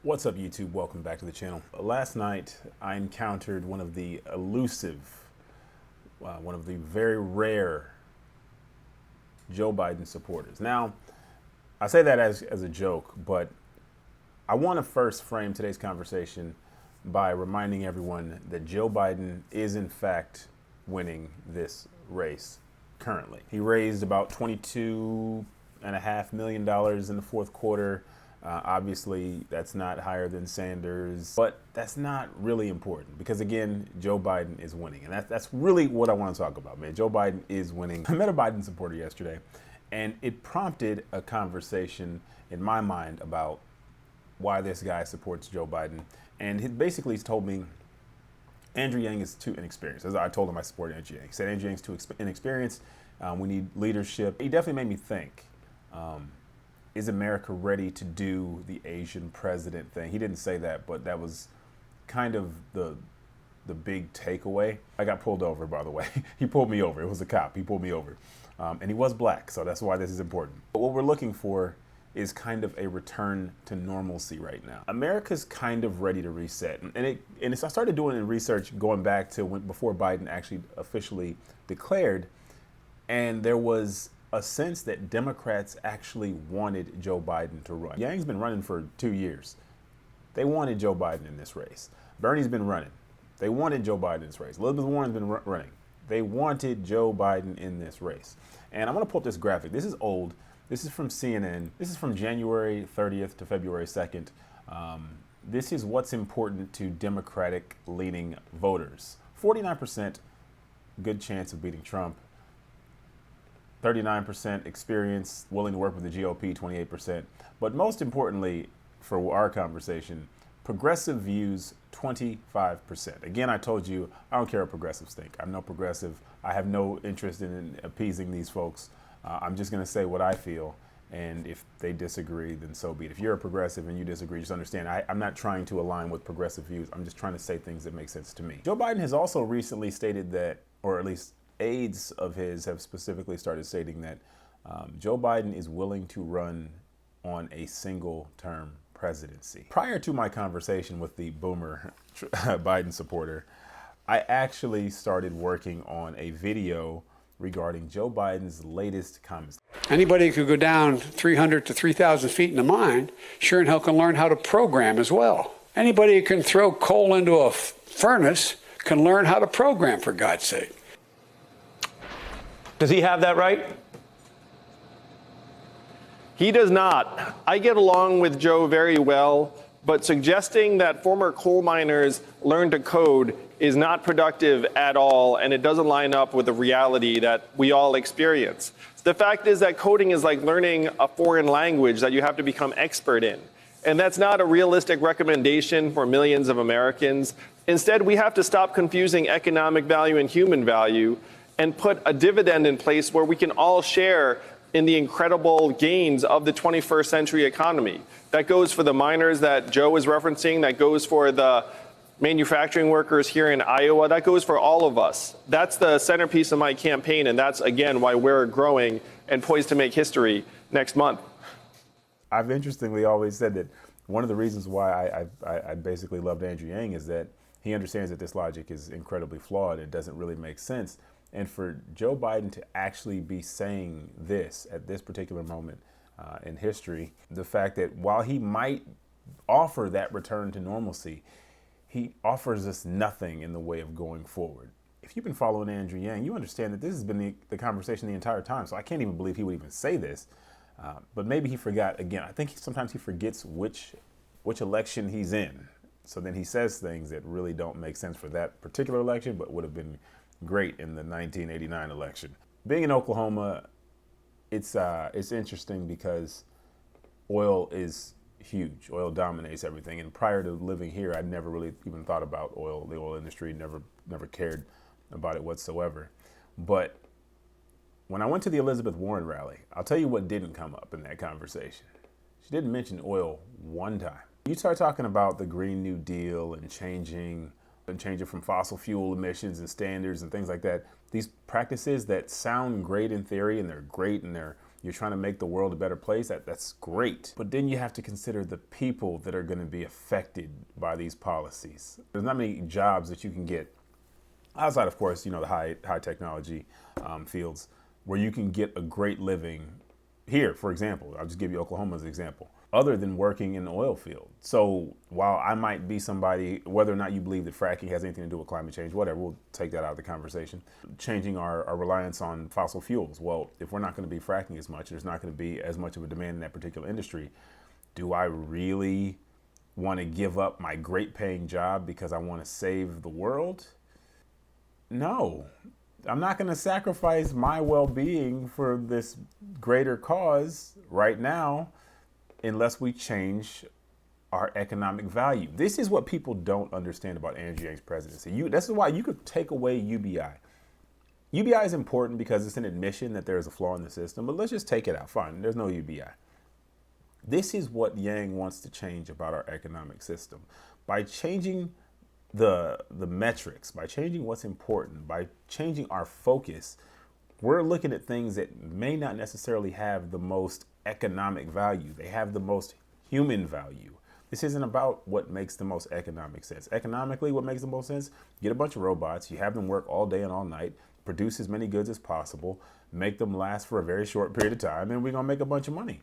What's up, YouTube? Welcome back to the channel. Last night, I encountered one of the elusive, one of the very rare Joe Biden supporters. Now, I say that as a joke, but I want to first frame today's conversation by reminding everyone that Joe Biden is in fact winning this race currently. He raised about $22.5 million in the fourth quarter. Obviously, that's not higher than Sanders, but that's not really important because, again, Joe Biden is winning. And that's really what I want to talk about, man. Joe Biden is winning. I met a Biden supporter yesterday, and it prompted a conversation in my mind about why this guy supports Joe Biden. And he basically told me Andrew Yang is too inexperienced. As I told him I support Andrew Yang. He said Andrew Yang is too inexperienced. We need leadership. He definitely made me think. Is America ready to do the Asian president thing? He didn't say that, but that was kind of the big takeaway. I got pulled over, by the way. He pulled me over. It was a cop. He pulled me over. And he was black, so that's why this is important. But what we're looking for is kind of a return to normalcy right now. America's kind of ready to reset. And I started doing research going back to before Biden actually officially declared, and there was a sense that Democrats actually wanted Joe Biden to run. Yang's been running for 2 years. They wanted Joe Biden in this race. Bernie's been running. They wanted Joe Biden in this race. Elizabeth Warren's been running. They wanted Joe Biden in this race. And I'm gonna pull up this graphic. This is old. This is from CNN. This is from January 30th to February 2nd. This is what's important to Democratic leaning voters. 49% good chance of beating Trump. 39% experience, willing to work with the GOP, 28%. But most importantly, for our conversation, progressive views, 25%. Again, I told you, I don't care what progressives think. I'm no progressive. I have no interest in appeasing these folks. I'm just gonna say what I feel, and if they disagree, then so be it. If you're a progressive and you disagree, just understand, I'm not trying to align with progressive views. I'm just trying to say things that make sense to me. Joe Biden has also recently stated that, or at least aides of his have specifically started stating that Joe Biden is willing to run on a single-term presidency. Prior to my conversation with the boomer Biden supporter, I actually started working on a video regarding Joe Biden's latest comments. Anybody who could go down 300 to 3,000 feet in the mine sure and hell can learn how to program as well. Anybody who can throw coal into a furnace can learn how to program, for God's sake. Does he have that right? He does not. I get along with Joe very well, but suggesting that former coal miners learn to code is not productive at all, and it doesn't line up with the reality that we all experience. The fact is that coding is like learning a foreign language that you have to become expert in. And that's not a realistic recommendation for millions of Americans. Instead, we have to stop confusing economic value and human value and put a dividend in place where we can all share in the incredible gains of the 21st century economy. That goes for the miners that Joe is referencing, that goes for the manufacturing workers here in Iowa, that goes for all of us. That's the centerpiece of my campaign, and that's, again, why we're growing and poised to make history next month. I've interestingly always said that one of the reasons why I basically loved Andrew Yang is that he understands that this logic is incredibly flawed. It doesn't really make sense. And for Joe Biden to actually be saying this at this particular moment in history, the fact that while he might offer that return to normalcy, he offers us nothing in the way of going forward. If you've been following Andrew Yang, you understand that this has been the conversation the entire time. So I can't even believe he would even say this. But maybe he forgot again. I think sometimes he forgets which election he's in. So then he says things that really don't make sense for that particular election, but would have been great in the 1989 election. Being in Oklahoma, it's interesting because oil is huge. Oil dominates everything. And prior to living here, I'd never really even thought about oil, the oil industry, never cared about it whatsoever. But when I went to the Elizabeth Warren rally, I'll tell you what didn't come up in that conversation. She didn't mention oil one time. You start talking about the Green New Deal and changing from fossil fuel emissions and standards and things like that. These practices that sound great in theory and they're great and they're you're trying to make the world a better place, that's great. But then you have to consider the people that are going to be affected by these policies. There's not many jobs that you can get outside, of course, the high technology fields where you can get a great living here, for example. I'll just give you Oklahoma as an example, other than working in the oil field. So while I might be somebody, whether or not you believe that fracking has anything to do with climate change, whatever, we'll take that out of the conversation. Changing our reliance on fossil fuels. Well, if we're not going to be fracking as much, there's not going to be as much of a demand in that particular industry. Do I really want to give up my great paying job because I want to save the world? No. I'm not going to sacrifice my well-being for this greater cause right now unless we change our economic value. This is what people don't understand about Andrew Yang's presidency. This is why you could take away UBI. UBI is important because it's an admission that there is a flaw in the system, but let's just take it out. Fine, there's no UBI. This is what Yang wants to change about our economic system. By changing the metrics, by changing what's important, by changing our focus, we're looking at things that may not necessarily have the most economic value. They have the most human value. This isn't about what makes the most economic sense. Economically, what makes the most sense? Get a bunch of robots, you have them work all day and all night, produce as many goods as possible, make them last for a very short period of time, and we're gonna make a bunch of money.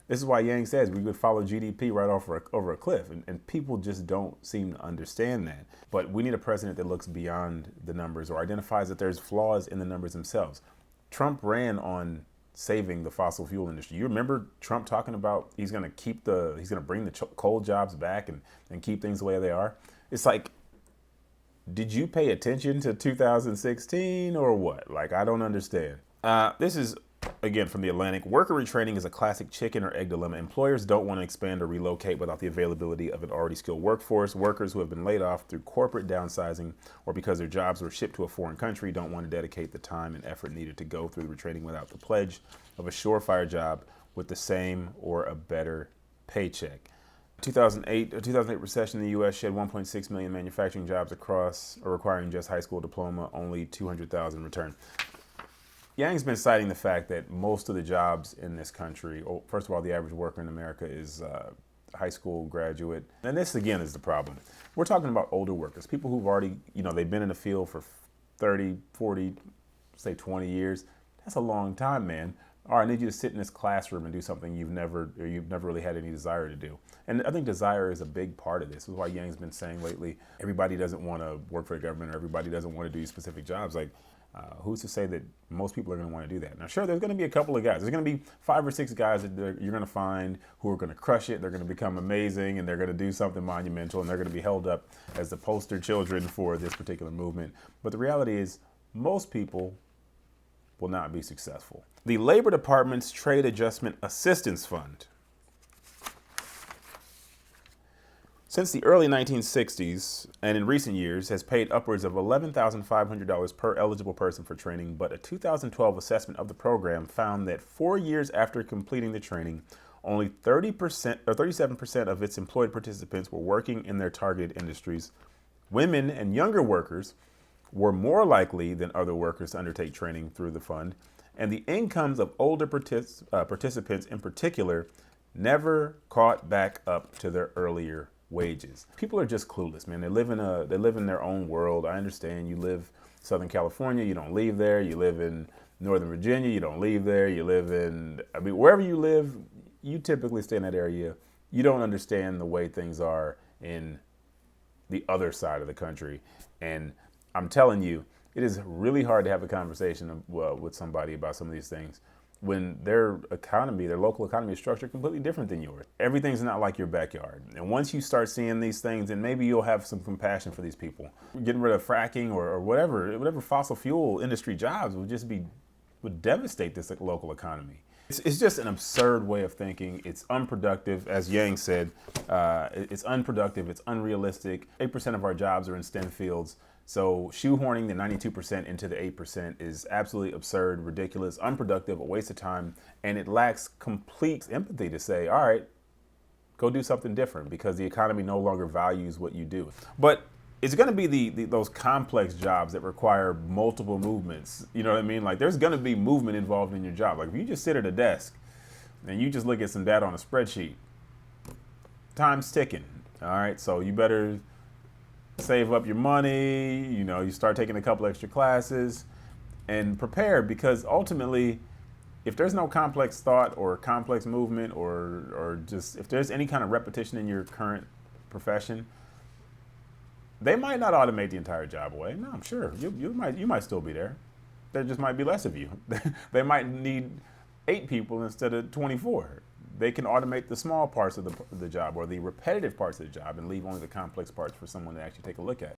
This is why Yang says we would follow GDP right over a cliff, and people just don't seem to understand that. But we need a president that looks beyond the numbers or identifies that there's flaws in the numbers themselves. Trump ran on saving the fossil fuel industry. You remember Trump talking about he's going to bring the coal jobs back and keep things the way they are. It's like, did you pay attention to 2016 or what? Like, I don't understand. This is, again, from The Atlantic. Worker retraining is a classic chicken or egg dilemma. Employers don't want to expand or relocate without the availability of an already skilled workforce. Workers who have been laid off through corporate downsizing or because their jobs were shipped to a foreign country don't want to dedicate the time and effort needed to go through the retraining without the pledge of a surefire job with the same or a better paycheck. 2008 recession in the U.S. shed 1.6 million manufacturing jobs across, or requiring just high school diploma, only 200,000 returned. Yang's been citing the fact that most of the jobs in this country, first of all, the average worker in America is a high school graduate. And this, again, is the problem. We're talking about older workers, people who've already, they've been in the field for 30, 40, say 20 years. That's a long time, man. All right, I need you to sit in this classroom and do something you've never really had any desire to do. And I think desire is a big part of this. This is why Yang's been saying lately, everybody doesn't want to work for the government or everybody doesn't want to do specific jobs. Like, who's to say that most people are going to want to do that? Now, sure, there's going to be a couple of guys. There's going to be 5 or 6 guys that you're going to find who are going to crush it. They're going to become amazing, and they're going to do something monumental, and they're going to be held up as the poster children for this particular movement. But the reality is, most people will not be successful. The Labor Department's Trade Adjustment Assistance Fund. Since the early 1960s, and in recent years, has paid upwards of $11,500 per eligible person for training, but a 2012 assessment of the program found that 4 years after completing the training, only 30% or 37% of its employed participants were working in their targeted industries. Women and younger workers were more likely than other workers to undertake training through the fund, and the incomes of older participants in particular never caught back up to their earlier wages. People are just clueless, man. They live in their own world. I understand. You live Southern California, you don't leave there. You live in Northern Virginia, you don't leave there. You live in, wherever you live, you typically stay in that area. You don't understand the way things are in the other side of the country. And I'm telling you, it is really hard to have a conversation with somebody about some of these things when their economy, their local economy is structured completely different than yours. Everything's not like your backyard. And once you start seeing these things, then maybe you'll have some compassion for these people. Getting rid of fracking or whatever fossil fuel industry jobs would devastate this local economy. It's just an absurd way of thinking. It's unproductive, as Yang said. It's unproductive, it's unrealistic. 8% of our jobs are in STEM fields. So shoehorning the 92% into the 8% is absolutely absurd, ridiculous, unproductive, a waste of time, and it lacks complete empathy to say, all right, go do something different because the economy no longer values what you do. But it's going to be those complex jobs that require multiple movements. You know what I mean? Like there's going to be movement involved in your job. Like if you just sit at a desk and you just look at some data on a spreadsheet, time's ticking. All right, so you better save up your money. You know, you start taking a couple extra classes and prepare, because ultimately, if there's no complex thought or complex movement or just if there's any kind of repetition in your current profession, they might not automate the entire job away. No, I'm sure you might still be there. There just might be less of you. They might need 8 people instead of 24. They can automate the small parts of the job or the repetitive parts of the job and leave only the complex parts for someone to actually take a look at.